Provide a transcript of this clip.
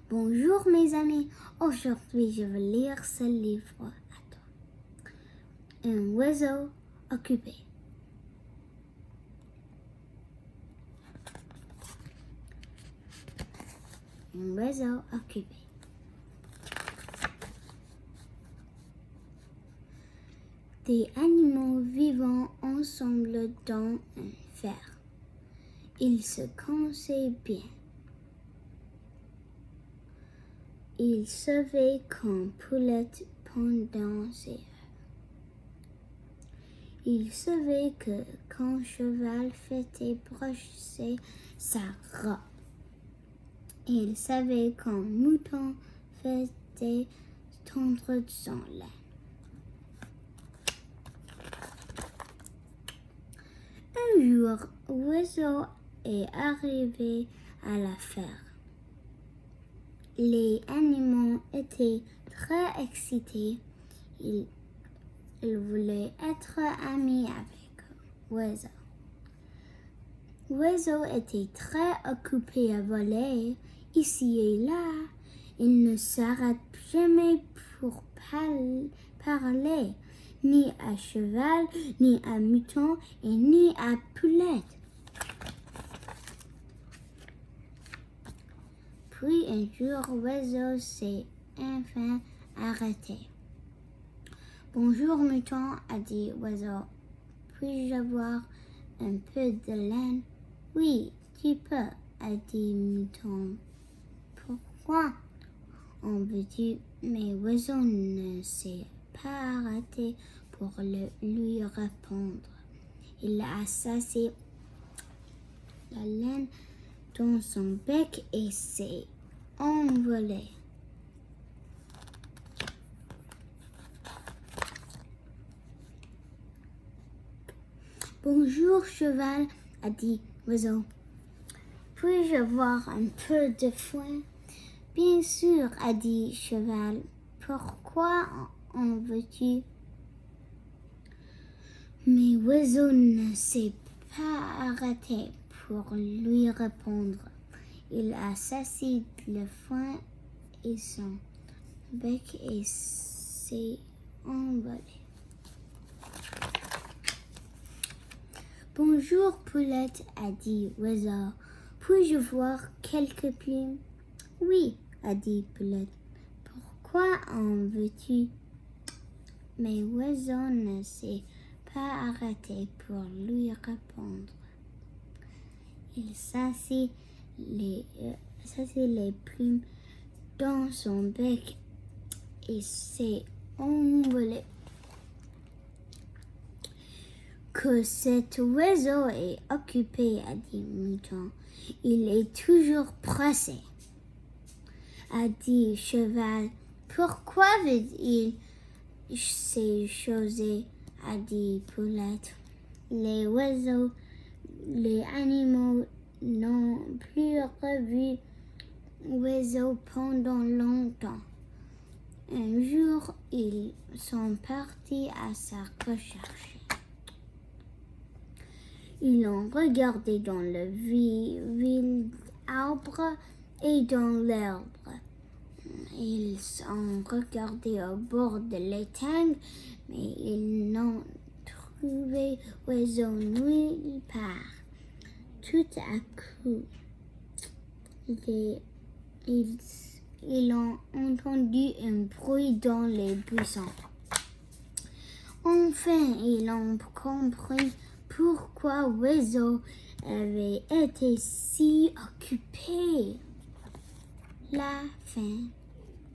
Bonjour mes amis, aujourd'hui je vais lire ce livre à toi. Un oiseau occupé. Un oiseau occupé. Des animaux vivant ensemble dans un fer. Ils se connaissaient bien. Ils savaient quand Poulette pendant ses œufs. Ils savaient que quand Cheval faisait brosser sa robe. Ils savaient quand Mouton faisait tondre son lait. Un jour, Oiseau est arrivé à la ferme. Les animaux étaient très excités. Ils voulaient être amis avec Oiseau. Oiseau était très occupé à voler ici et là. Il ne s'arrête jamais pour parler, ni à Cheval, ni à Mouton et ni à Poulette. Puis un jour, Oiseau s'est enfin arrêté. Bonjour Mouton, a dit Oiseau. Puis-je avoir un peu de laine? Oui, tu peux, a dit Mouton. Pourquoi en veux-tu? Mais Oiseau ne s'est pas arrêté pour lui répondre. Il a assasé la laine dans son bec et s'est envolé. Bonjour Cheval, a dit Oiseau. Puis-je avoir un peu de foin? Bien sûr, a dit Cheval. Pourquoi en veux-tu? Mais Oiseau ne s'est pas arrêté pour lui répondre. Il a saisi le foin et son bec et s'est envolé. Bonjour Poulette, a dit Oiseau. Puis-je voir quelques plumes? Oui, a dit Poulette. Pourquoi en veux-tu? Mais Oiseau ne s'est pas arrêté pour lui répondre. Il s'assit les plumes dans son bec et s'est envolé. Que cet oiseau est occupé, a dit Mouton. Il est toujours pressé, a dit Cheval. Pourquoi veut-il ces choses, a dit Poulette. Les oiseaux, les animaux n'ont plus revu Oiseau pendant longtemps. Un jour, ils sont partis à sa recherche. Ils ont regardé dans le vil arbre et dans l'herbe. Ils ont regardé au bord de l'étang, mais ils n'ont trouvé Oiseau nulle part. Tout à coup, ils ont entendu un bruit dans les buissons. Enfin, ils ont compris pourquoi Oiseau avait été si occupé. La fin.